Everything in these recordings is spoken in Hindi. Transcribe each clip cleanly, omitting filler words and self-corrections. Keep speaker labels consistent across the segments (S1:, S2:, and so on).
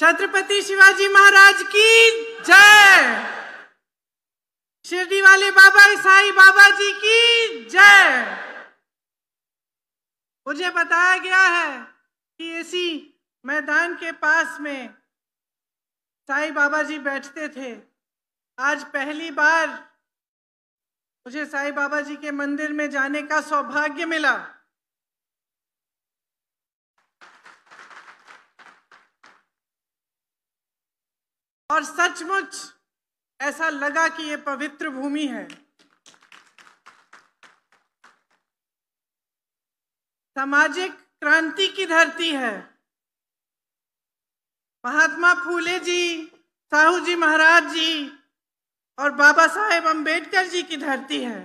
S1: छत्रपति शिवाजी महाराज की जय। शिरडी वाले बाबा साईं बाबा जी की जय। मुझे बताया गया है कि इसी मैदान के पास में साईं बाबा जी बैठते थे। आज पहली बार मुझे साईं बाबा जी के मंदिर में जाने का सौभाग्य मिला। और सचमुच ऐसा लगा कि ये पवित्र भूमि है। सामाजिक क्रांति की धरती है। महात्मा फूले जी, साहू जी महाराज जी और बाबा साहेब अम्बेडकर जी की धरती है।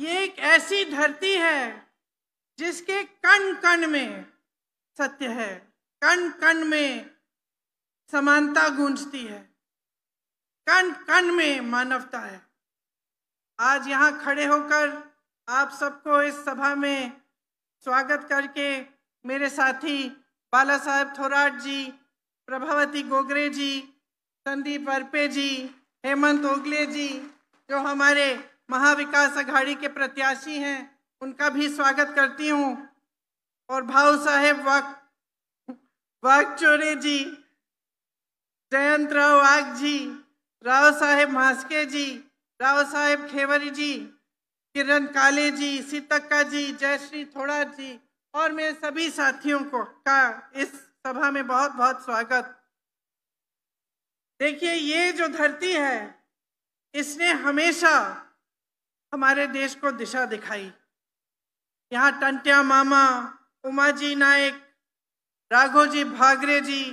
S1: ये एक ऐसी धरती है जिसके कण कण में सत्य है, कण कण में समानता गूंजती है, कण कण में मानवता है। आज यहाँ खड़े होकर आप सबको इस सभा में स्वागत करके मेरे साथी बाला साहेब थोराट जी, प्रभावती गोगरे जी, संदीप वरपे जी, हेमंत ओगले जी, जो हमारे महाविकास अघाड़ी के प्रत्याशी हैं, उनका भी स्वागत करती हूँ। और भाऊ साहेब वागचोरे जी, जयंत राव वाघ जी, राव साहेब मास्के जी, राव साहेब खेवरी जी, किरण काले जी, सीतक्का जी, जयश्री थोराट जी और मेरे सभी साथियों का इस सभा में बहुत बहुत स्वागत। देखिए, ये जो धरती है इसने हमेशा हमारे देश को दिशा दिखाई। यहाँ टंट्या मामा, उमाजी नायक, राघोजी भागरे जी,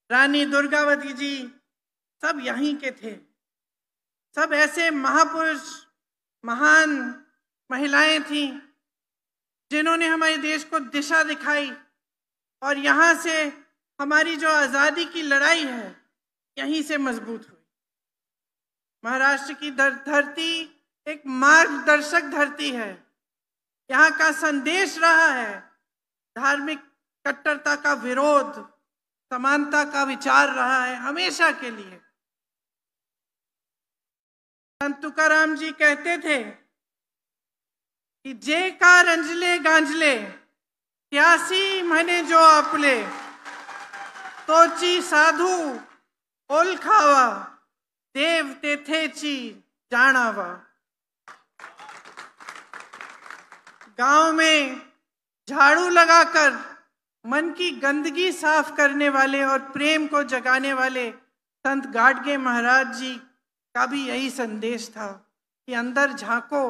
S1: रानी दुर्गावती जी सब यहीं के थे। सब ऐसे महापुरुष, महान महिलाएं थीं जिन्होंने हमारे देश को दिशा दिखाई। और यहाँ से हमारी जो आज़ादी की लड़ाई है यहीं से मजबूत हुई। महाराष्ट्र की धरती एक मार्गदर्शक धरती है। यहाँ का संदेश रहा है धार्मिक कट्टरता का विरोध, समानता का विचार रहा है हमेशा के लिए। संत तुकाराम जी कहते थे कि जे का रंजले गांजले त्यासी म्हणे जो आपले, तोची साधू ओळखावा देव तेथेची जाणावा। गांव में झाड़ू लगाकर मन की गंदगी साफ करने वाले और प्रेम को जगाने वाले संत गाडगे महाराज जी का भी यही संदेश था कि अंदर झांको,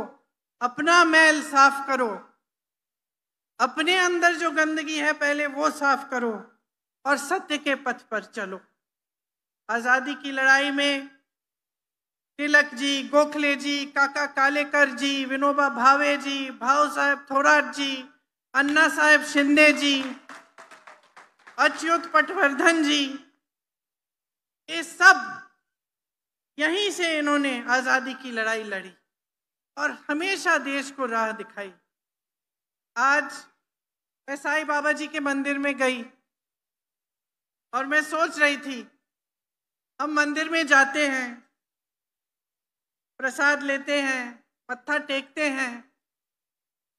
S1: अपना मैल साफ करो, अपने अंदर जो गंदगी है पहले वो साफ करो और सत्य के पथ पर चलो। आज़ादी की लड़ाई में तिलक जी, गोखले जी, काका कालेकर जी, विनोबा भावे जी, भाऊ साहेब थोराट जी, अन्ना साहेब शिंदे जी, अच्युत पटवर्धन जी, ये सब यहीं से इन्होंने आज़ादी की लड़ाई लड़ी और हमेशा देश को राह दिखाई। आज मैं साईं बाबा जी के मंदिर में गई और मैं सोच रही थी, हम मंदिर में जाते हैं, प्रसाद लेते हैं, मत्था टेकते हैं,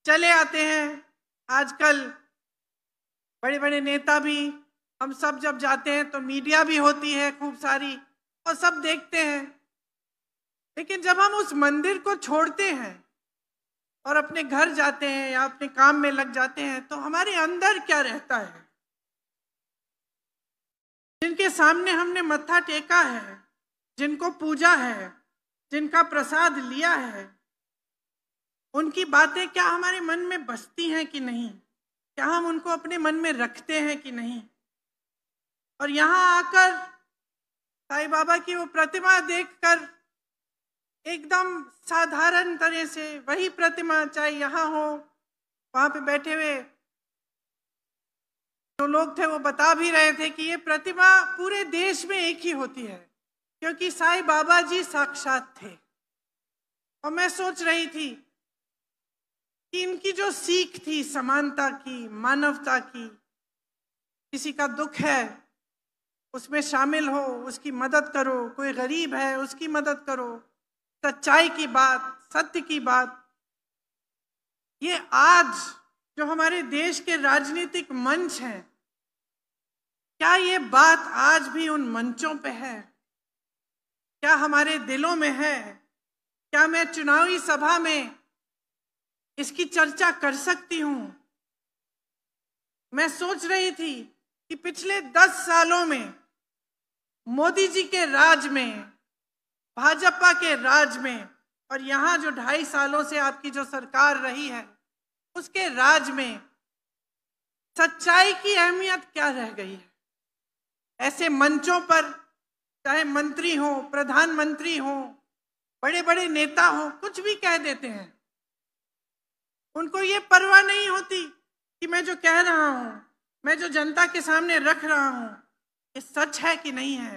S1: चले आते हैं। आजकल बड़े बड़े नेता भी, हम सब जब जाते हैं तो मीडिया भी होती है खूब सारी और सब देखते हैं। लेकिन जब हम उस मंदिर को छोड़ते हैं और अपने घर जाते हैं या अपने काम में लग जाते हैं तो हमारे अंदर क्या रहता है? जिनके सामने हमने मत्था टेका है, जिनको पूजा है, जिनका प्रसाद लिया है, उनकी बातें क्या हमारे मन में बसती हैं कि नहीं? क्या हम उनको अपने मन में रखते हैं कि नहीं? और यहाँ आकर साईं बाबा की वो प्रतिमा देखकर एकदम साधारण तरह से वही प्रतिमा, चाहे यहाँ हो, वहाँ पे बैठे हुए जो लोग थे वो बता भी रहे थे कि ये प्रतिमा पूरे देश में एक ही होती है क्योंकि साईं बाबा जी साक्षात थे। और मैं सोच रही थी कि इनकी जो सीख थी समानता की, मानवता की, किसी का दुख है उसमें शामिल हो, उसकी मदद करो, कोई गरीब है उसकी मदद करो, सच्चाई की बात, सत्य की बात। ये आज जो हमारे देश के राजनीतिक मंच हैं, क्या ये बात आज भी उन मंचों पे है? क्या हमारे दिलों में है? क्या मैं चुनावी सभा में इसकी चर्चा कर सकती हूं? मैं सोच रही थी कि पिछले 10 सालों में मोदी जी के राज में, भाजपा के राज में, और यहां जो 2.5 सालों से आपकी जो सरकार रही है उसके राज में सच्चाई की अहमियत क्या रह गई है? ऐसे मंचों पर चाहे मंत्री हो, प्रधानमंत्री हो, बड़े बड़े नेता हो, कुछ भी कह देते हैं। उनको ये परवाह नहीं होती कि मैं जो कह रहा हूं, मैं जो जनता के सामने रख रहा हूं, ये सच है कि नहीं है,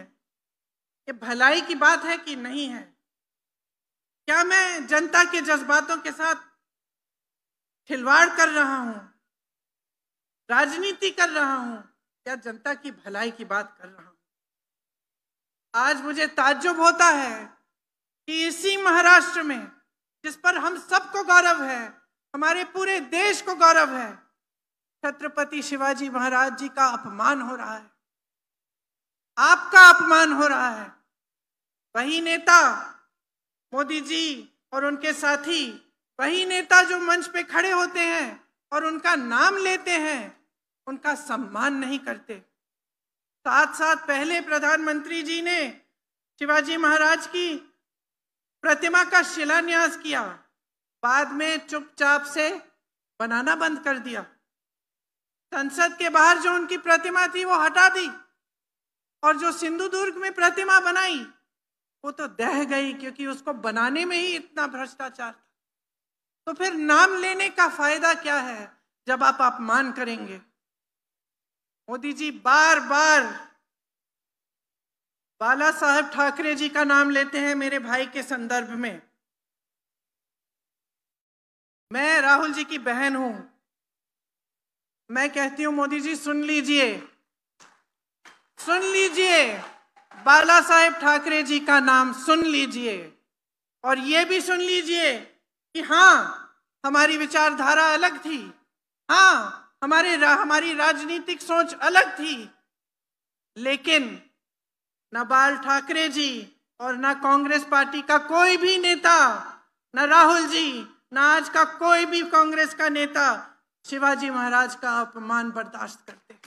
S1: ये भलाई की बात है कि नहीं है, क्या मैं जनता के जज्बातों के साथ खिलवाड़ कर रहा हूं, राजनीति कर रहा हूं, या जनता की भलाई की बात कर रहा हूं। आज मुझे ताज्जुब होता है कि इसी महाराष्ट्र में, जिस पर हम सबको गौरव है, हमारे पूरे देश को गौरव है, छत्रपति शिवाजी महाराज जी का अपमान हो रहा है, आपका अपमान हो रहा है। वही नेता मोदी जी और उनके साथी, वही नेता जो मंच पे खड़े होते हैं और उनका नाम लेते हैं, उनका सम्मान नहीं करते। साथ साथ पहले प्रधानमंत्री जी ने शिवाजी महाराज की प्रतिमा का शिलान्यास किया, बाद में चुपचाप से बनाना बंद कर दिया। संसद के बाहर जो उनकी प्रतिमा थी वो हटा दी, और जो सिंधुदुर्ग में प्रतिमा बनाई वो तो दह गई, क्योंकि उसको बनाने में ही इतना भ्रष्टाचार था। तो फिर नाम लेने का फायदा क्या है जब आप अपमान करेंगे? मोदी जी बार बार बाला साहेब ठाकरे जी का नाम लेते हैं मेरे भाई के संदर्भ में। मैं राहुल जी की बहन हूं, मैं कहती हूं मोदी जी सुन लीजिए, सुन लीजिए, बाला साहेब ठाकरे जी का नाम सुन लीजिए, और ये भी सुन लीजिए कि हाँ, हमारी विचारधारा अलग थी, हाँ, हमारी राजनीतिक सोच अलग थी, लेकिन न बाल ठाकरे जी और न कांग्रेस पार्टी का कोई भी नेता, न राहुल जी, न आज का कोई भी कांग्रेस का नेता शिवाजी महाराज का अपमान बर्दाश्त करते।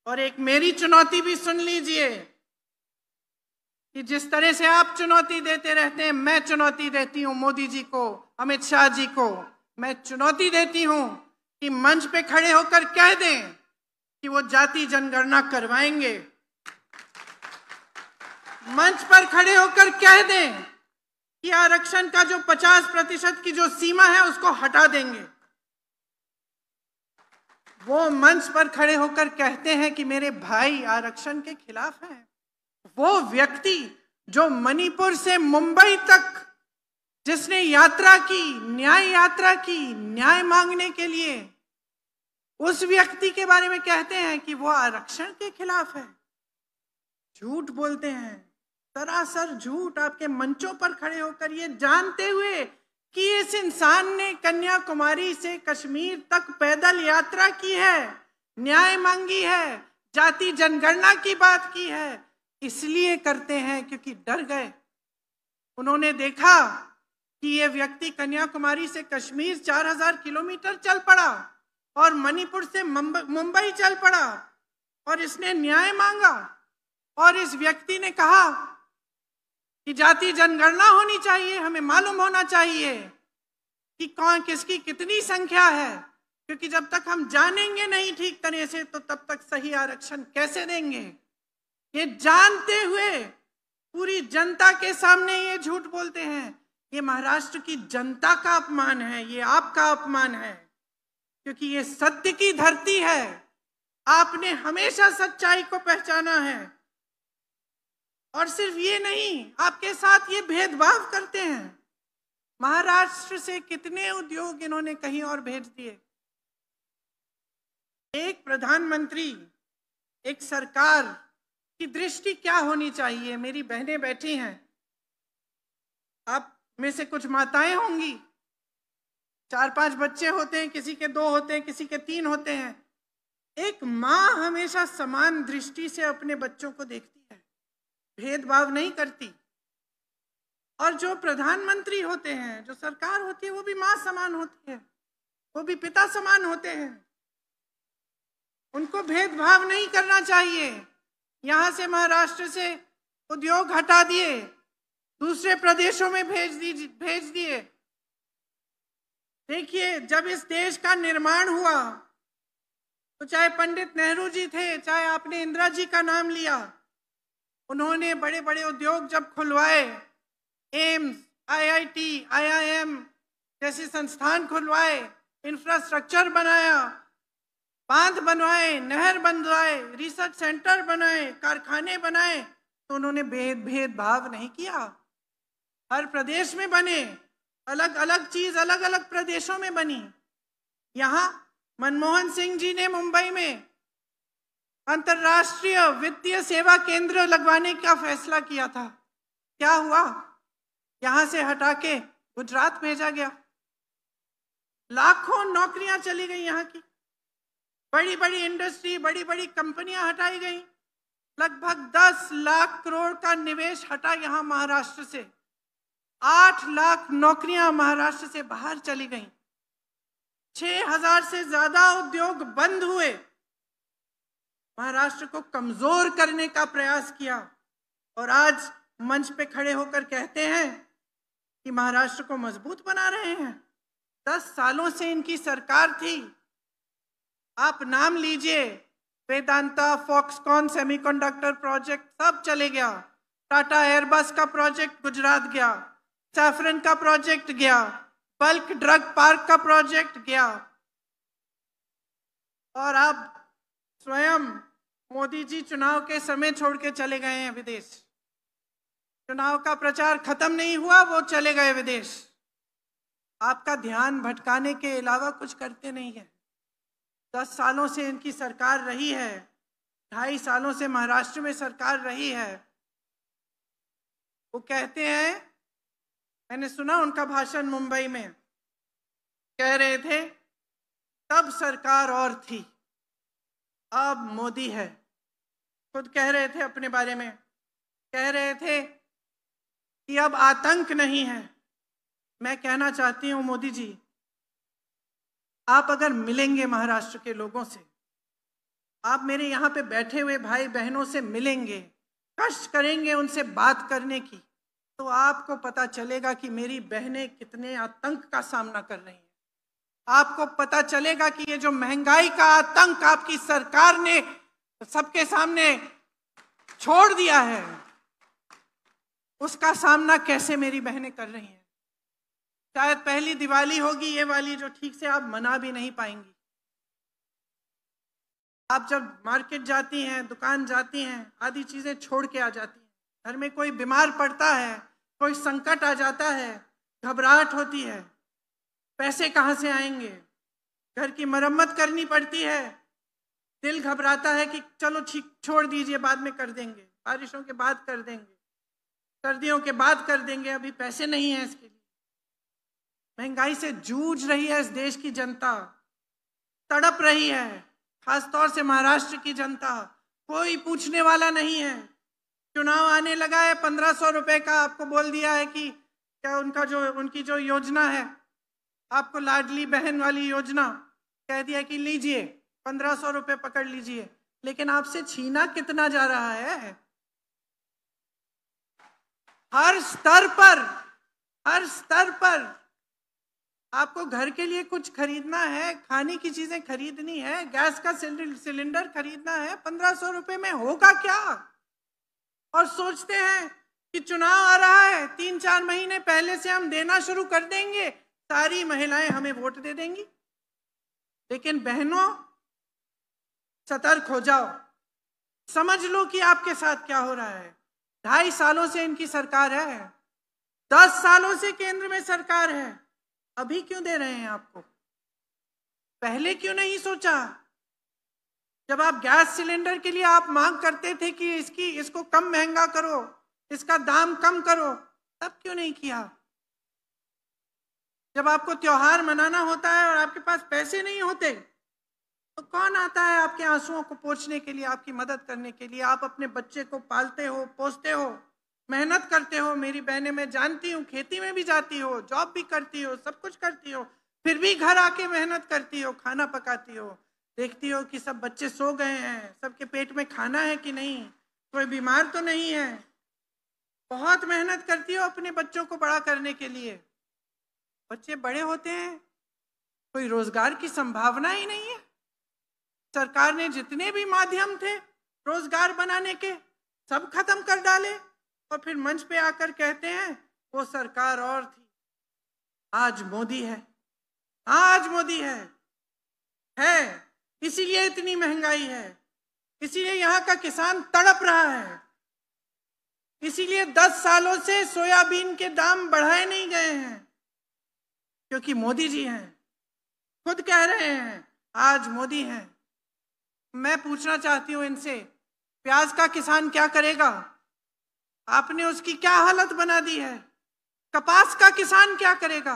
S1: और एक मेरी चुनौती भी सुन लीजिए कि जिस तरह से आप चुनौती देते रहते हैं, मैं चुनौती देती हूं मोदी जी को, अमित शाह जी को। मैं चुनौती देती हूं कि मंच पे खड़े होकर कह दें कि वो जाति जनगणना करवाएंगे, मंच पर खड़े होकर कह दें कि आरक्षण का जो 50% की जो सीमा है उसको हटा देंगे। वो मंच पर खड़े होकर कहते हैं कि मेरे भाई आरक्षण के खिलाफ हैं। वो व्यक्ति जो मणिपुर से मुंबई तक जिसने यात्रा की, न्याय यात्रा की, न्याय मांगने के लिए, उस व्यक्ति के बारे में कहते हैं कि वो आरक्षण के खिलाफ है। झूठ बोलते हैं, सरासर झूठ, आपके मंचों पर खड़े होकर, ये जानते हुए कि इस इंसान ने कन्याकुमारी से कश्मीर तक पैदल यात्रा की है, न्याय मांगी है, जाति जनगणना की बात की है। इसलिए करते हैं क्योंकि डर गए। उन्होंने देखा कि ये व्यक्ति कन्याकुमारी से कश्मीर 4000 किलोमीटर चल पड़ा और मणिपुर से मुंबई चल पड़ा, और इसने न्याय मांगा, और इस व्यक्ति ने कहा कि जाति जनगणना होनी चाहिए, हमें मालूम होना चाहिए कि कौन किसकी कितनी संख्या है, क्योंकि जब तक हम जानेंगे नहीं ठीक तरह से तो तब तक सही आरक्षण कैसे देंगे। ये जानते हुए पूरी जनता के सामने ये झूठ बोलते हैं। ये महाराष्ट्र की जनता का अपमान है, ये आपका अपमान है, क्योंकि ये सत्य की धरती है। आपने हमेशा सच्चाई को पहचाना है, और सिर्फ ये नहीं, आपके साथ ये भेदभाव करते हैं। महाराष्ट्र से कितने उद्योग इन्होंने कहीं और भेज दिए, एक प्रधानमंत्री, एक सरकार की दृष्टि क्या होनी चाहिए? मेरी बहनें बैठी हैं, आप में से कुछ माताएं होंगी, 4-5 बच्चे होते हैं, किसी के 2 होते हैं, किसी के 3 होते हैं। एक माँ हमेशा समान दृष्टि से अपने बच्चों को देखती है, भेदभाव नहीं करती। और जो प्रधानमंत्री होते हैं, जो सरकार होती है, वो भी माँ समान होती है, वो भी पिता समान होते हैं। उनको भेदभाव नहीं करना चाहिए। यहाँ से महाराष्ट्र से उद्योग हटा दिए, दूसरे प्रदेशों में भेज दिए। देखिए, जब इस देश का निर्माण हुआ तो चाहे पंडित नेहरू जी थे, चाहे आपने इंदिरा जी का नाम लिया, उन्होंने बड़े बड़े उद्योग जब खुलवाए, एम्स, IIT, IIM जैसे संस्थान खुलवाए, इंफ्रास्ट्रक्चर बनाया, बांध बनवाए, नहर बनवाए, रिसर्च सेंटर बनाए, कारखाने बनाए, तो उन्होंने भेदभाव नहीं किया। हर प्रदेश में बने, अलग अलग चीज अलग अलग प्रदेशों में बनी। यहाँ मनमोहन सिंह जी ने मुंबई में अंतर्राष्ट्रीय वित्तीय सेवा केंद्र लगवाने का फैसला किया था। क्या हुआ? यहां से हटा के गुजरात भेजा गया। लाखों नौकरियां चली गई यहाँ की, बड़ी बड़ी इंडस्ट्री, बड़ी बड़ी कंपनियां हटाई गई। लगभग 10 लाख करोड़ का निवेश हटा यहाँ महाराष्ट्र से। 8 लाख नौकरियां महाराष्ट्र से बाहर चली गई। 6000 से ज्यादा उद्योग बंद हुए। महाराष्ट्र को कमजोर करने का प्रयास किया और आज मंच पे खड़े होकर कहते हैं कि महाराष्ट्र को मजबूत बना रहे हैं। 10 सालों से इनकी सरकार थी। आप नाम लीजिए, वेदांता, फॉक्सकॉन सेमीकंडक्टर प्रोजेक्ट सब चले गया। टाटा एयरबस का प्रोजेक्ट गुजरात गया, सैफरन का प्रोजेक्ट गया, बल्क ड्रग पार्क का प्रोजेक्ट गया। और अब स्वयं मोदी जी चुनाव के समय छोड़ के चले गए हैं विदेश। चुनाव का प्रचार खत्म नहीं हुआ, वो चले गए विदेश। आपका ध्यान भटकाने के अलावा कुछ करते नहीं है। 10 सालों से इनकी सरकार रही है, 2.5 सालों से महाराष्ट्र में सरकार रही है। वो कहते हैं, मैंने सुना उनका भाषण मुंबई में, कह रहे थे तब सरकार और थी, अब मोदी है। खुद कह रहे थे अपने बारे में, कह रहे थे कि अब आतंक नहीं है। मैं कहना चाहती हूं मोदी जी, आप अगर मिलेंगे महाराष्ट्र के लोगों से, आप मेरे यहाँ पे बैठे हुए भाई बहनों से मिलेंगे, कष्ट करेंगे उनसे बात करने की, तो आपको पता चलेगा कि मेरी बहनें कितने आतंक का सामना कर रही हैं। आपको पता चलेगा कि ये जो महंगाई का आतंक आपकी सरकार ने सबके सामने छोड़ दिया है, उसका सामना कैसे मेरी बहनें कर रही हैं। शायद पहली दिवाली होगी ये वाली जो ठीक से आप मना भी नहीं पाएंगी। आप जब मार्केट जाती हैं, दुकान जाती हैं, आदि चीजें छोड़ के आ जाती हैं। घर में कोई बीमार पड़ता है, कोई संकट आ जाता है, घबराहट होती है, पैसे कहाँ से आएंगे, घर की मरम्मत करनी पड़ती है, दिल घबराता है कि चलो ठीक छोड़ दीजिए, बाद में कर देंगे, बारिशों के बाद कर देंगे, सर्दियों के बाद कर देंगे, अभी पैसे नहीं है इसके लिए। महंगाई से जूझ रही है इस देश की जनता, तड़प रही है, खासतौर से महाराष्ट्र की जनता। कोई पूछने वाला नहीं है। चुनाव आने लगा है, 1500 रुपए का आपको बोल दिया है कि क्या उनकी जो योजना है, आपको लाडली बहन वाली योजना कह दिया कि लीजिए 1500 रुपए पकड़ लीजिए, लेकिन आपसे छीना कितना जा रहा है। हर स्तर पर आपको घर के लिए कुछ खरीदना है, खाने की चीजें खरीदनी है, गैस का सिलेंडर खरीदना है, 1500 रुपए में होगा क्या। और सोचते हैं कि चुनाव आ रहा है, 3-4 महीने पहले से हम देना शुरू कर देंगे, सारी महिलाएं हमें वोट दे देंगी। लेकिन बहनों, सतर्क हो जाओ, समझ लो कि आपके साथ क्या हो रहा है। 2.5 सालों से इनकी सरकार है, 10 सालों से केंद्र में सरकार है, अभी क्यों दे रहे हैं आपको? पहले क्यों नहीं सोचा? जब आप गैस सिलेंडर के लिए आप मांग करते थे कि इसको कम महंगा करो, इसका दाम कम करो, तब क्यों नहीं किया? जब आपको त्योहार मनाना होता है और आपके पास पैसे नहीं होते, तो कौन आता है आपके आंसुओं को पोंछने के लिए, आपकी मदद करने के लिए? आप अपने बच्चे को पालते हो, पोसते हो, मेहनत करते हो। मेरी बहनें, मैं जानती हूँ, खेती में भी जाती हो, जॉब भी करती हो, सब कुछ करती हो, फिर भी घर आके मेहनत करती हो, खाना पकाती हो, देखती हो कि सब बच्चे सो गए हैं, सबके पेट में खाना है कि नहीं, कोई बीमार तो नहीं है। बहुत मेहनत करती हो अपने बच्चों को बड़ा करने के लिए। बच्चे बड़े होते हैं, कोई रोजगार की संभावना ही नहीं है। सरकार ने जितने भी माध्यम थे रोजगार बनाने के, सब खत्म कर डाले, और फिर मंच पे आकर कहते हैं वो सरकार और थी, आज मोदी है। आज मोदी है इसीलिए इतनी महंगाई है, इसीलिए यहाँ का किसान तड़प रहा है, इसीलिए 10 सालों से सोयाबीन के दाम बढ़ाए नहीं गए हैं, क्योंकि मोदी जी हैं, खुद कह रहे हैं आज मोदी हैं। मैं पूछना चाहती हूँ इनसे, प्याज का किसान क्या करेगा? आपने उसकी क्या हालत बना दी है। कपास का किसान क्या करेगा?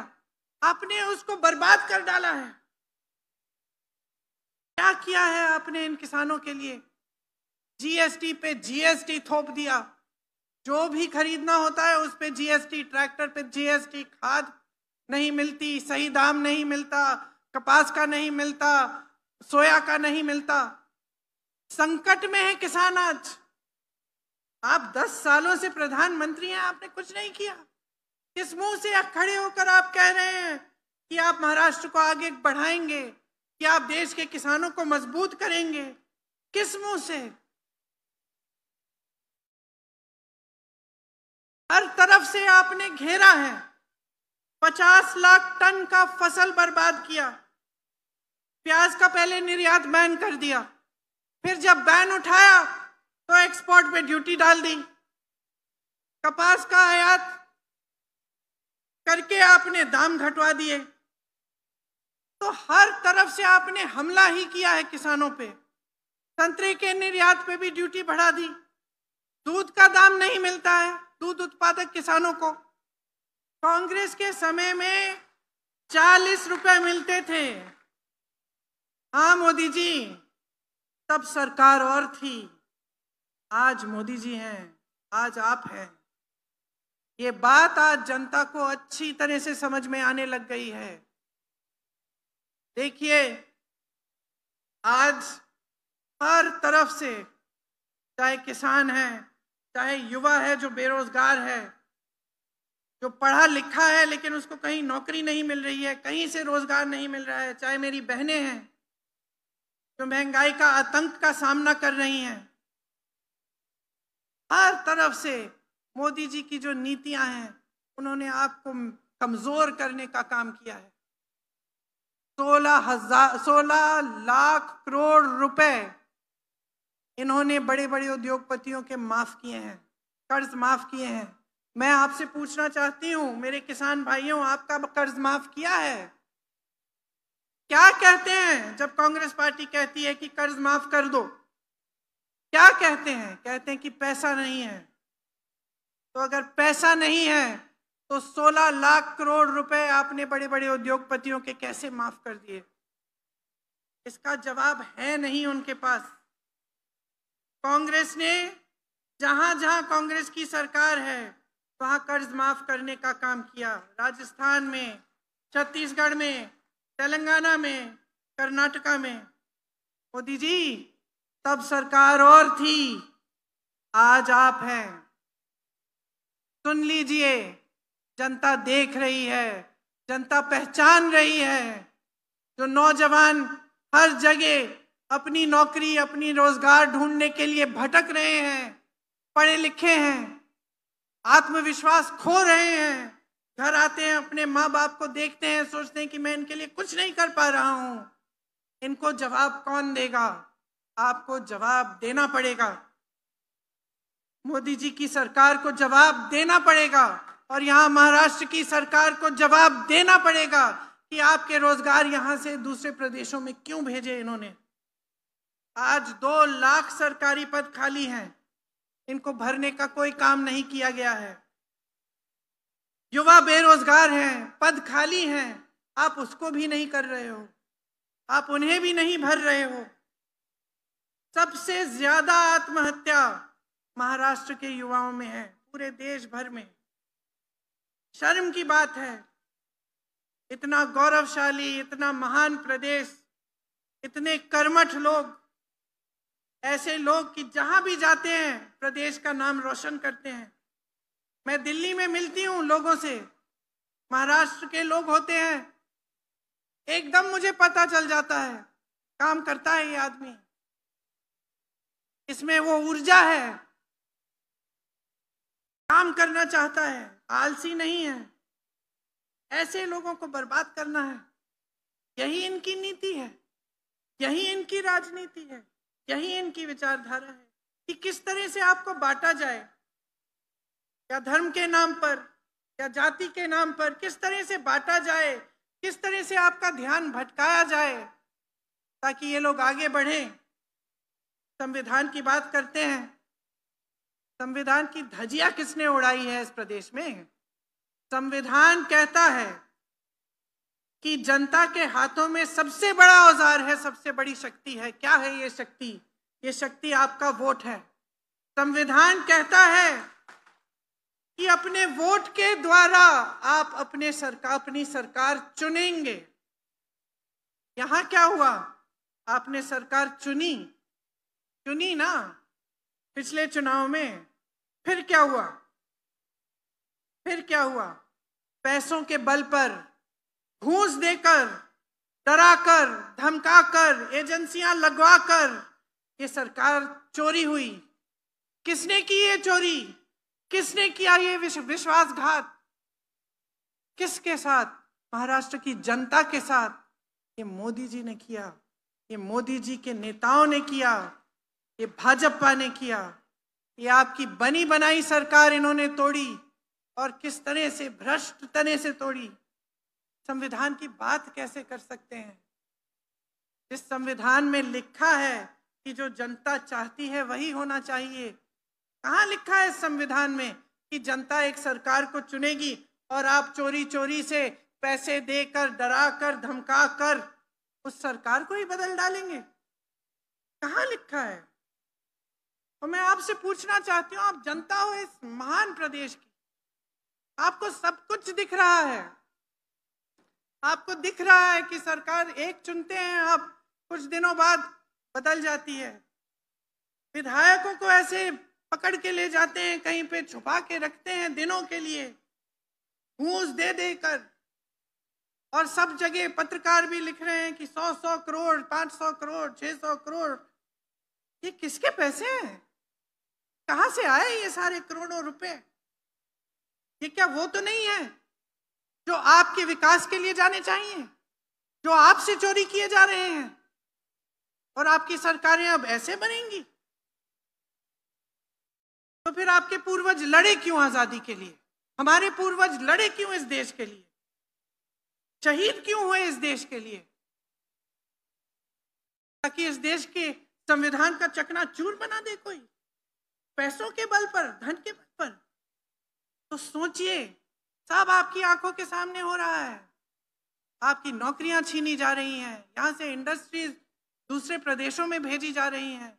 S1: आपने उसको बर्बाद कर डाला है। क्या किया है आपने इन किसानों के लिए? जीएसटी पे जीएसटी थोप दिया, जो भी खरीदना होता है उस पे जीएसटी, ट्रैक्टर पे जीएसटी, खाद नहीं मिलती, सही दाम नहीं मिलता, कपास का नहीं मिलता, सोया का नहीं मिलता। संकट में है किसान आज। आप 10 सालों से प्रधानमंत्री हैं, आपने कुछ नहीं किया। किस मुंह से खड़े होकर आप कह रहे हैं कि आप महाराष्ट्र को आगे बढ़ाएंगे, कि आप देश के किसानों को मजबूत करेंगे? किस मुंह से? हर तरफ से आपने घेरा है, 50 लाख टन का फसल बर्बाद किया। प्याज का पहले निर्यात बैन कर दिया, फिर जब बैन उठाया तो एक्सपोर्ट पे ड्यूटी डाल दी। कपास का आयात करके आपने दाम घटवा दिए। तो हर तरफ से आपने हमला ही किया है किसानों पे। संतरे के निर्यात पे भी ड्यूटी बढ़ा दी। दूध का दाम नहीं मिलता है दूध उत्पादक किसानों को। कांग्रेस के समय में 40 रुपए मिलते थे। हाँ मोदी जी, तब सरकार और थी, आज मोदी जी हैं, आज आप हैं। ये बात आज जनता को अच्छी तरह से समझ में आने लग गई है। देखिए, आज हर तरफ से, चाहे किसान है, चाहे युवा है जो बेरोजगार है, जो पढ़ा लिखा है लेकिन उसको कहीं नौकरी नहीं मिल रही है, कहीं से रोजगार नहीं मिल रहा है, चाहे मेरी बहनें हैं जो महंगाई का आतंक का सामना कर रही हैं, हर तरफ से मोदी जी की जो नीतियां हैं उन्होंने आपको कमजोर करने का काम किया है। 16 लाख करोड़ रुपए इन्होंने बड़े बड़े उद्योगपतियों के माफ किए हैं, कर्ज माफ किए हैं। मैं आपसे पूछना चाहती हूं मेरे किसान भाइयों, आपका कर्ज माफ किया है? क्या कहते हैं जब कांग्रेस पार्टी कहती है कि कर्ज माफ कर दो? क्या कहते हैं? कहते हैं कि पैसा नहीं है। तो अगर पैसा नहीं है तो 16 लाख करोड़ रुपए आपने बड़े बड़े उद्योगपतियों के कैसे माफ कर दिए? इसका जवाब है नहीं उनके पास। कांग्रेस ने जहां जहां कांग्रेस की सरकार है वहां कर्ज माफ करने का काम किया। राजस्थान में, छत्तीसगढ़ में, तेलंगाना में, कर्नाटका में। मोदी जी, तब सरकार और थी, आज आप हैं। सुन लीजिए, जनता देख रही है, जनता पहचान रही है। जो नौजवान हर जगह अपनी नौकरी, अपनी रोजगार ढूंढने के लिए भटक रहे हैं, पढ़े लिखे हैं, आत्मविश्वास खो रहे हैं, घर आते हैं, अपने माँ बाप को देखते हैं, सोचते हैं कि मैं इनके लिए कुछ नहीं कर पा रहा हूं। इनको जवाब कौन देगा? आपको जवाब देना पड़ेगा। मोदी जी की सरकार को जवाब देना पड़ेगा, और यहाँ महाराष्ट्र की सरकार को जवाब देना पड़ेगा कि आपके रोजगार यहाँ से दूसरे प्रदेशों में क्यों भेजे इन्होंने। आज 2 लाख सरकारी पद खाली हैं, इनको भरने का कोई काम नहीं किया गया है। युवा बेरोजगार हैं, पद खाली हैं, आप उसको भी नहीं कर रहे हो, आप उन्हें भी नहीं भर रहे हो। सबसे ज्यादा आत्महत्या महाराष्ट्र के युवाओं में है, पूरे देश भर में। शर्म की बात है, इतना गौरवशाली, इतना महान प्रदेश, इतने कर्मठ लोग, ऐसे लोग कि जहां भी जाते हैं प्रदेश का नाम रोशन करते हैं। मैं दिल्ली में मिलती हूं लोगों से, महाराष्ट्र के लोग होते हैं, एकदम मुझे पता चल जाता है काम करता है ये आदमी, इसमें वो ऊर्जा है, काम करना चाहता है, आलसी नहीं है। ऐसे लोगों को बर्बाद करना है, यही इनकी नीति है, यही इनकी राजनीति है, यही इनकी विचारधारा है कि किस तरह से आपको बांटा जाए, या धर्म के नाम पर या जाति के नाम पर किस तरह से बांटा जाए, किस तरह से आपका ध्यान भटकाया जाए ताकि ये लोग आगे बढ़ें। संविधान की बात करते हैं, संविधान की धज्जियां किसने उड़ाई है इस प्रदेश में? संविधान कहता है कि जनता के हाथों में सबसे बड़ा औजार है, सबसे बड़ी शक्ति है। क्या है ये शक्ति? ये शक्ति आपका वोट है। संविधान कहता है कि अपने वोट के द्वारा आप अपनी सरकार चुनेंगे। यहां क्या हुआ? आपने सरकार चुनी ना पिछले चुनाव में, फिर क्या हुआ? पैसों के बल पर, घूस देकर, डराकर, धमकाकर, एजेंसियां लगवाकर ये सरकार चोरी हुई। किसने की ये चोरी? किसने किया ये विश्वासघात? किसके साथ? महाराष्ट्र की जनता के साथ। ये मोदी जी ने किया, ये मोदी जी के नेताओं ने किया, ये भाजपा ने किया। ये आपकी बनी बनाई सरकार इन्होंने तोड़ी, और किस तरह से, भ्रष्ट तरह से तोड़ी। संविधान की बात कैसे कर सकते हैं? जिस संविधान में लिखा है कि जो जनता चाहती है वही होना चाहिए, कहाँ लिखा है संविधान में कि जनता एक सरकार को चुनेगी और आप चोरी चोरी से पैसे देकर, डराकर, धमकाकर उस सरकार को ही बदल डालेंगे? कहाँ लिखा है? और मैं आपसे पूछना चाहती हूँ, आप जनता हो इस महान प्रदेश की, आपको सब कुछ दिख रहा है, आपको दिख रहा है कि सरकार एक चुनते हैं, आप कुछ दिनों बाद बदल जाती है। विधायकों को ऐसे पकड़ के ले जाते हैं, कहीं पे छुपा के रखते हैं दिनों के लिए, घूस दे देकर। और सब जगह पत्रकार भी लिख रहे हैं कि 100 करोड़, 500 करोड़, 600 करोड़। ये किसके पैसे हैं? कहां से आए ये सारे करोड़ों रुपए? ये क्या वो तो नहीं है जो आपके विकास के लिए जाने चाहिए, जो आपसे चोरी किए जा रहे हैं? और आपकी सरकारें अब ऐसे बनेंगी? तो फिर आपके पूर्वज लड़े क्यों आजादी के लिए? हमारे पूर्वज लड़े क्यों इस देश के लिए? शहीद क्यों हुए इस देश के लिए? ताकि इस देश के संविधान का चकनाचूर बना दे कोई, पैसों के बल पर, धन के बल पर। तो सोचिए, सब आपकी आंखों के सामने हो रहा है। आपकी नौकरियां छीनी जा रही हैं, यहां से इंडस्ट्रीज दूसरे प्रदेशों में भेजी जा रही हैं,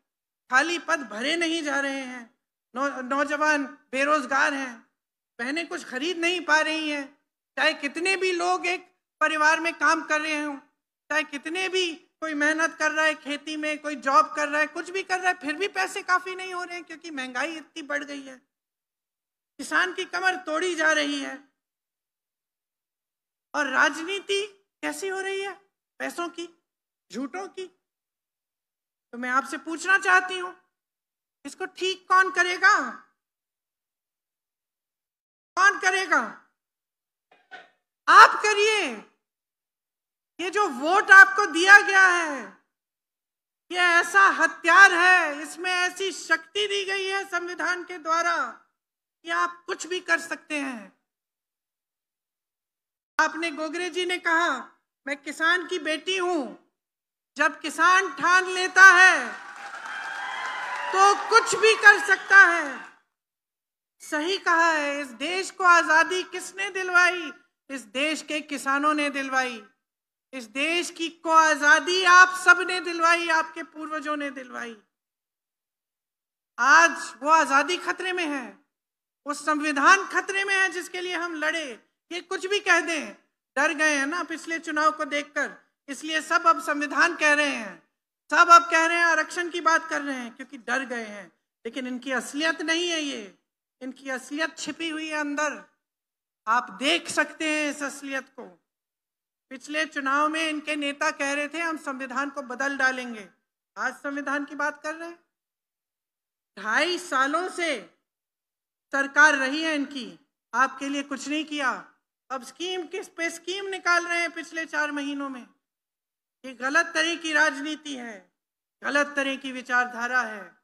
S1: खाली पद भरे नहीं जा रहे हैं, नौजवान बेरोजगार हैं, बहनें कुछ खरीद नहीं पा रही हैं। चाहे कितने भी लोग एक परिवार में काम कर रहे हों, चाहे कितने भी कोई मेहनत कर रहा है खेती में, कोई जॉब कर रहा है, कुछ भी कर रहा है, फिर भी पैसे काफी नहीं हो रहे हैं क्योंकि महंगाई इतनी बढ़ गई है। किसान की कमर तोड़ी जा रही है। और राजनीति कैसी हो रही है? पैसों की, झूठों की। तो मैं आपसे पूछना चाहती हूं, इसको ठीक कौन करेगा? कौन करेगा? आप करिए। ये जो वोट आपको दिया गया है, ये ऐसा हथियार है, इसमें ऐसी शक्ति दी गई है संविधान के द्वारा कि आप कुछ भी कर सकते हैं। आपने, गोगरे जी ने कहा, मैं किसान की बेटी हूं। जब किसान ठान लेता है तो कुछ भी कर सकता है। सही कहा है, इस देश को आजादी किसने दिलवाई? इस देश के किसानों ने दिलवाई। इस देश की को आजादी आप सब ने दिलवाई, आपके पूर्वजों ने दिलवाई। आज वो आजादी खतरे में है, वो संविधान खतरे में है जिसके लिए हम लड़े। ये कुछ भी कह दें, डर गए हैं ना पिछले चुनाव को देखकर, इसलिए सब अब संविधान कह रहे हैं, सब अब कह रहे हैं आरक्षण की बात कर रहे हैं, क्योंकि डर गए हैं। लेकिन इनकी असलियत नहीं है ये, इनकी असलियत छिपी हुई है अंदर। आप देख सकते हैं इस असलियत को। पिछले चुनाव में इनके नेता कह रहे थे हम संविधान को बदल डालेंगे, आज संविधान की बात कर रहे हैं। 2.5 सालों से सरकार रही है इनकी, आपके लिए कुछ नहीं किया। अब स्कीम किस पे स्कीम निकाल रहे हैं पिछले 4 महीनों में। ये गलत तरह की राजनीति है, गलत तरह की विचारधारा है।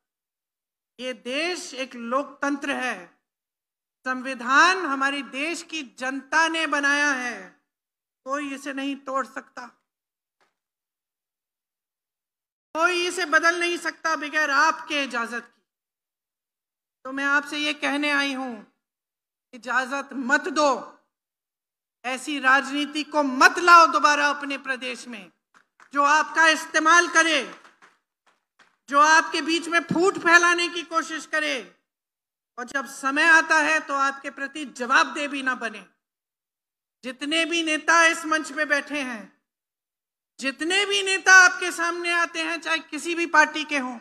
S1: ये देश एक लोकतंत्र है, संविधान हमारी देश की जनता ने बनाया है, कोई इसे नहीं तोड़ सकता, कोई इसे बदल नहीं सकता बगैर आपके इजाजत की। तो मैं आपसे ये कहने आई हूं, इजाजत मत दो, ऐसी राजनीति को मत लाओ दोबारा अपने प्रदेश में, जो आपका इस्तेमाल करे, जो आपके बीच में फूट फैलाने की कोशिश करे, और जब समय आता है तो आपके प्रति जवाबदेह भी ना बने। जितने भी नेता इस मंच पे बैठे हैं, जितने भी नेता आपके सामने आते हैं, चाहे किसी भी पार्टी के हों,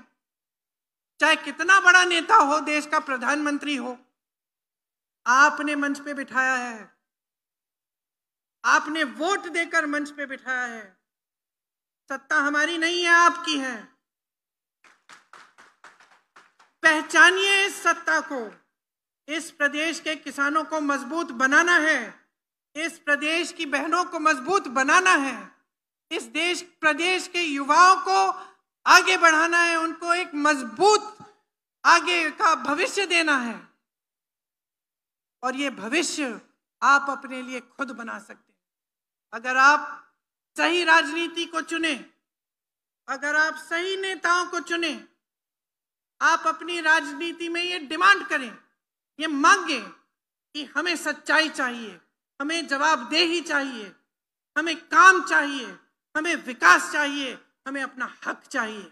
S1: चाहे कितना बड़ा नेता हो, देश का प्रधानमंत्री हो, आपने मंच पे बिठाया है, आपने वोट देकर मंच पे बिठाया है। सत्ता हमारी नहीं है, आपकी है। पहचानिए इस सत्ता को। इस प्रदेश के किसानों को मजबूत बनाना है, इस प्रदेश की बहनों को मजबूत बनाना है, इस प्रदेश के युवाओं को आगे बढ़ाना है, उनको एक मजबूत आगे का भविष्य देना है। और ये भविष्य आप अपने लिए खुद बना सकते हैं अगर आप सही राजनीति को चुने, अगर आप सही नेताओं को चुने। आप अपनी राजनीति में ये डिमांड करें, ये मांगे कि हमें सच्चाई चाहिए, हमें जवाबदेही चाहिए, हमें काम चाहिए, हमें विकास चाहिए, हमें अपना हक चाहिए।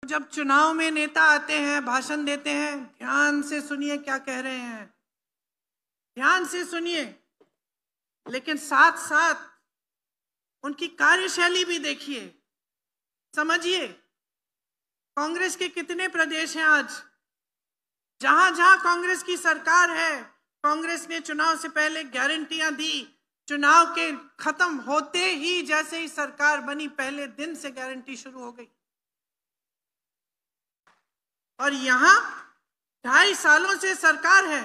S1: जब चुनाव में नेता आते हैं, भाषण देते हैं, ध्यान से सुनिए क्या कह रहे हैं, ध्यान से सुनिए, लेकिन साथ साथ उनकी कार्यशैली भी देखिए, समझिए। कांग्रेस के कितने प्रदेश हैं आज, जहां जहां कांग्रेस की सरकार है, कांग्रेस ने चुनाव से पहले गारंटियां दी, चुनाव के खत्म होते ही जैसे ही सरकार बनी, पहले दिन से गारंटी शुरू हो गई। और यहां 2.5 सालों से सरकार है,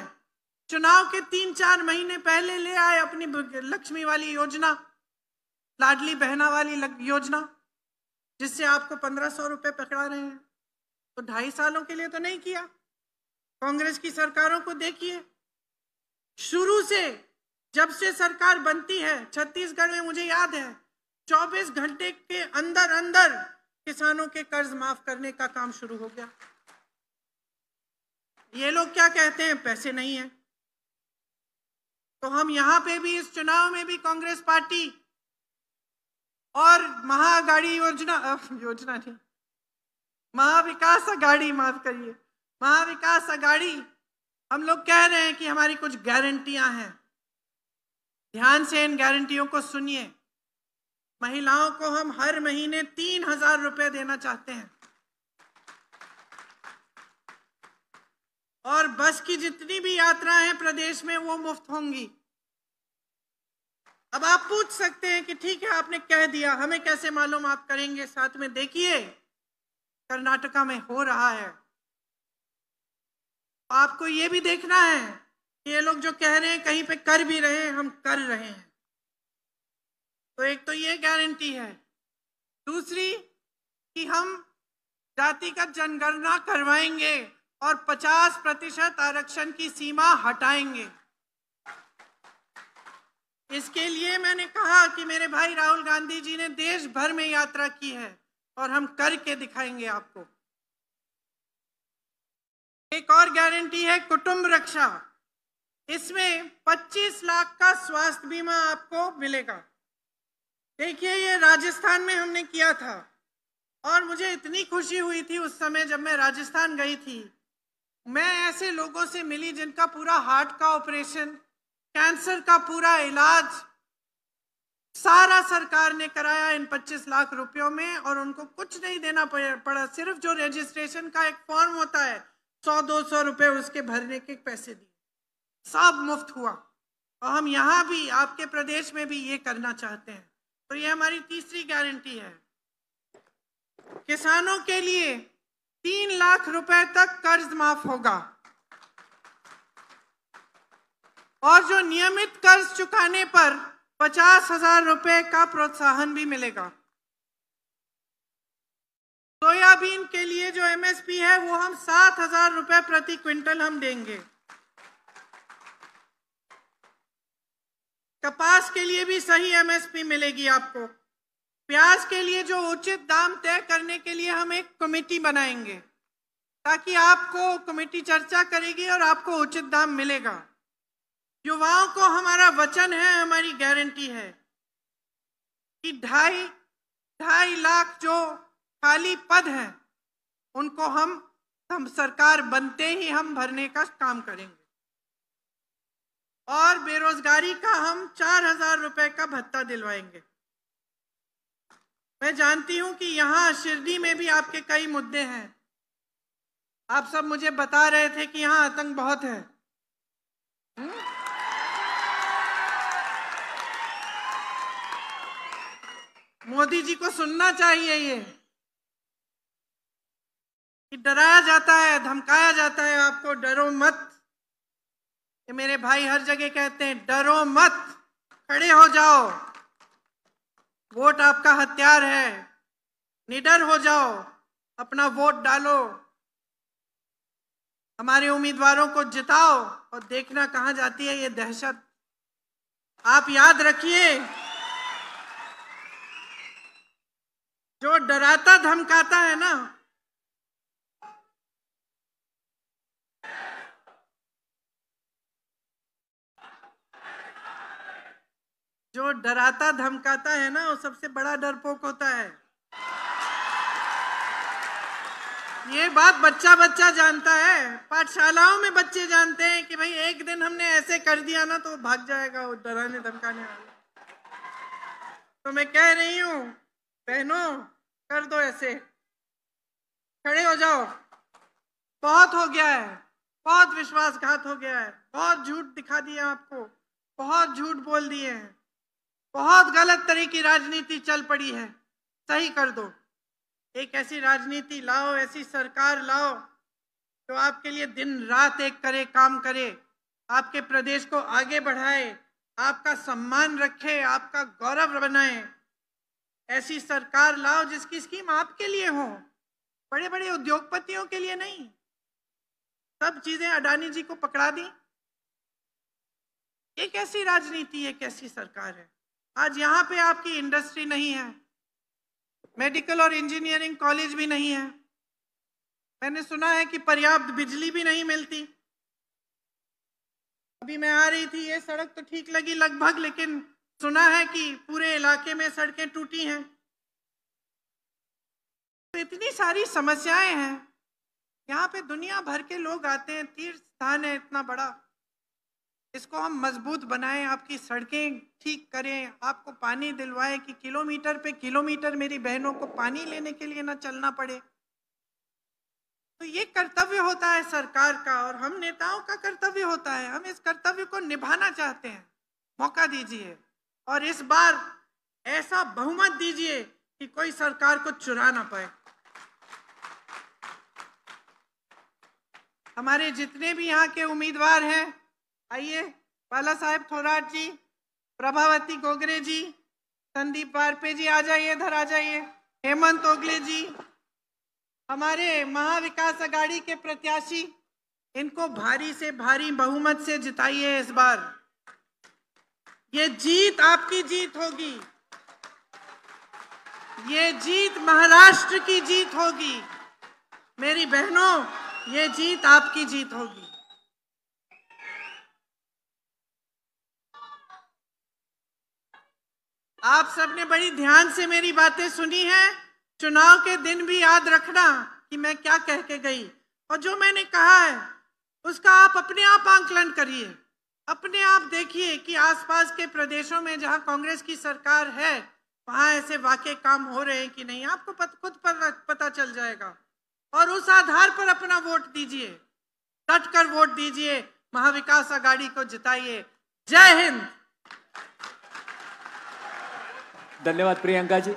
S1: चुनाव के 3-4 महीने पहले ले आए अपनी लक्ष्मी वाली योजना, लाडली बहना वाली योजना, जिससे आपको 1500 रुपए पकड़ा रहे हैं। तो 2.5 सालों के लिए तो नहीं किया। कांग्रेस की सरकारों को देखिए, शुरू से जब से सरकार बनती है, छत्तीसगढ़ में मुझे याद है 24 घंटे के अंदर अंदर किसानों के कर्ज माफ करने का काम शुरू हो गया। ये लोग क्या कहते हैं, पैसे नहीं है। तो हम यहां पे भी इस चुनाव में भी कांग्रेस पार्टी और महाअगाड़ी योजना नहीं, महाविकास अगाड़ी, माफ करिए, महाविकास अगाड़ी, हम लोग कह रहे हैं कि हमारी कुछ गारंटियां हैं। ध्यान से इन गारंटियों को सुनिए। महिलाओं को हम हर महीने 3000 रुपए देना चाहते हैं, और बस की जितनी भी यात्राएं हैं प्रदेश में वो मुफ्त होंगी। अब आप पूछ सकते हैं कि ठीक है, आपने कह दिया, हमें कैसे मालूम आप करेंगे। साथ में देखिए, कर्नाटका में हो रहा है। आपको ये भी देखना है कि ये लोग जो कह रहे हैं कहीं पे कर भी रहे हैं, हम कर रहे हैं। तो एक तो ये गारंटी है, दूसरी कि हम जातिगत जनगणना करवाएंगे, और 50% आरक्षण की सीमा हटाएंगे। इसके लिए मैंने कहा कि मेरे भाई राहुल गांधी जी ने देश भर में यात्रा की है और हम करके दिखाएंगे आपको। एक और गारंटी है कुटुंब रक्षा। इसमें 25 लाख का स्वास्थ्य बीमा आपको मिलेगा। देखिए, ये राजस्थान में हमने किया था और मुझे इतनी खुशी हुई थी उस समय जब मैं राजस्थान गई थी। मैं ऐसे लोगों से मिली जिनका पूरा हार्ट का ऑपरेशन, कैंसर का पूरा इलाज सारा सरकार ने कराया इन 25 लाख रुपयों में, और उनको कुछ नहीं देना पड़ा। सिर्फ जो रजिस्ट्रेशन का एक फॉर्म होता है 100-200 रुपए उसके भरने के पैसे दिए, सब मुफ्त हुआ। और हम यहाँ भी आपके प्रदेश में भी ये करना चाहते हैं। तो ये हमारी तीसरी गारंटी है। किसानों के लिए 3 लाख रुपए तक कर्ज माफ होगा और जो नियमित कर्ज चुकाने पर 50,000 रुपए का प्रोत्साहन भी मिलेगा। सोयाबीन के लिए जो एमएसपी है वो हम 7,000 रुपए प्रति क्विंटल हम देंगे। कपास के लिए भी सही एमएसपी मिलेगी आपको। प्याज के लिए जो उचित दाम तय करने के लिए हम एक कमेटी बनाएंगे ताकि आपको कमेटी चर्चा करेगी और आपको उचित दाम मिलेगा। युवाओं को हमारा वचन है, हमारी गारंटी है कि 2.5 लाख जो खाली पद हैं उनको हम सरकार बनते ही हम भरने का काम करेंगे। और बेरोजगारी का हम 4,000 रुपए का भत्ता दिलवाएंगे। मैं जानती हूं कि यहाँ शिरडी में भी आपके कई मुद्दे हैं। आप सब मुझे बता रहे थे कि यहाँ आतंक बहुत है। मोदी जी को सुनना चाहिए ये कि डराया जाता है, धमकाया जाता है आपको, डरो मत। ये मेरे भाई हर जगह कहते हैं डरो मत, खड़े हो जाओ, वोट आपका हथियार है, निडर हो जाओ, अपना वोट डालो, हमारे उम्मीदवारों को जिताओ और देखना कहां जाती है ये दहशत। आप याद रखिए, जो डराता धमकाता है ना, जो डराता धमकाता है ना, वो सबसे बड़ा डरपोक होता है। ये बात बच्चा बच्चा जानता है। पाठशालाओं में बच्चे जानते हैं कि भाई एक दिन हमने ऐसे कर दिया ना तो भाग जाएगा वो डराने धमकाने वाला। तो मैं कह रही हूँ बहनों, कर दो ऐसे, खड़े हो जाओ। बहुत हो गया है, बहुत विश्वासघात हो गया है, बहुत झूठ दिखा दिया आपको, बहुत झूठ बोल दिए हैं, बहुत गलत तरह की राजनीति चल पड़ी है। सही कर दो। एक ऐसी राजनीति लाओ, ऐसी सरकार लाओ जो आपके लिए दिन रात एक करे, काम करे, आपके प्रदेश को आगे बढ़ाए, आपका सम्मान रखे, आपका गौरव बनाए। ऐसी सरकार लाओ जिसकी स्कीम आपके लिए हो, बड़े बड़े उद्योगपतियों के लिए नहीं। सब चीजें अडानी जी को पकड़ा दी। ये कैसी राजनीति है, कैसी सरकार है? आज यहाँ पे आपकी इंडस्ट्री नहीं है, मेडिकल और इंजीनियरिंग कॉलेज भी नहीं है। मैंने सुना है कि पर्याप्त बिजली भी नहीं मिलती। अभी मैं आ रही थी, ये सड़क तो ठीक लगी लगभग, लेकिन सुना है कि पूरे इलाके में सड़कें टूटी हैं। तो इतनी सारी समस्याएं हैं। यहाँ पे दुनिया भर के लोग आते हैं, तीर्थ स्थान है इतना बड़ा, इसको हम मजबूत बनाएं, आपकी सड़कें ठीक करें, आपको पानी दिलवाएं कि किलोमीटर पे किलोमीटर मेरी बहनों को पानी लेने के लिए ना चलना पड़े। तो ये कर्तव्य होता है सरकार का और हम नेताओं का कर्तव्य होता है। हम इस कर्तव्य को निभाना चाहते हैं। मौका दीजिए और इस बार ऐसा बहुमत दीजिए कि कोई सरकार को चुरा ना पाए। हमारे जितने भी यहाँ के उम्मीदवार हैं, आइए, बाला साहेब थोराट जी, प्रभावती गोगरे जी, संदीप वारपे जी, आ जाइए, इधर आ जाइए, हेमंत ओगले जी, हमारे महाविकास अघाड़ी के प्रत्याशी, इनको भारी से भारी बहुमत से जिताइए इस बार। ये जीत आपकी जीत होगी, ये जीत महाराष्ट्र की जीत होगी। मेरी बहनों, ये जीत आपकी जीत होगी। आप सबने बड़ी ध्यान से मेरी बातें सुनी हैं। चुनाव के दिन भी याद रखना कि मैं क्या कह के गई, और जो मैंने कहा है उसका आप अपने आप आंकलन करिए। अपने आप देखिए कि आसपास के प्रदेशों में जहां कांग्रेस की सरकार है वहां ऐसे वाकई काम हो रहे हैं कि नहीं, आपको खुद पता चल जाएगा। और उस आधार पर अपना वोट दीजिए, डट कर वोट दीजिए, महाविकास अघाड़ी को जिताइए। जय हिंद।
S2: धन्यवाद प्रियंका जी।